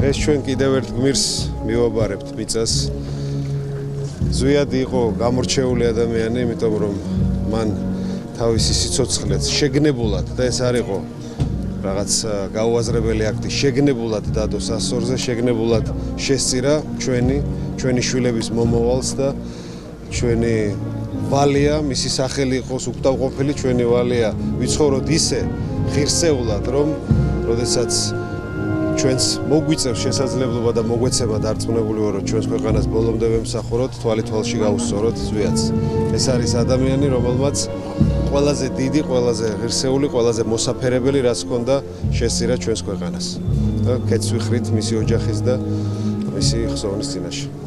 ეს ჩვენ კიდევ ერთ გმირს მივაბარებთ მიწას. ზვიადი იყო გამორჩეული ადამიანი, იმიტომ რომ მან თავისი სიცოცხლეც შეგნებულად და ეს არ იყო რაღაც გაუაზრებელი აქტი, შეგნებულად დადო სასწორზე, შეგნებულად შესწირა ჩვენი შვილების მომავალს და ჩვენი ვალია, მისი სახელი იყოს უკტავყოფილი, ჩვენი ვალია ვიცხოვროთ ისე ღირსეულად, რომ როდესაც ჩვენს მოგვიწევს შესაძლებლობა და მოგვეცემა დარწმუნებული ვარო ჩვენს ქვეყანას ბოლომდე ვემსახუროთ, თვალი თვალში გავუსწოროთ ზვიადს. ეს არის ადამიანი, რომელმაც ყველაზე დიდი, ყველაზე ღირსეული, ყველაზე მოსაფერებელი რაც ჰქონდა შესწირა ჩვენს ქვეყანას. და კეთს ვიხრით მისი ოჯახის და მისი ხსოვნის წინაშე.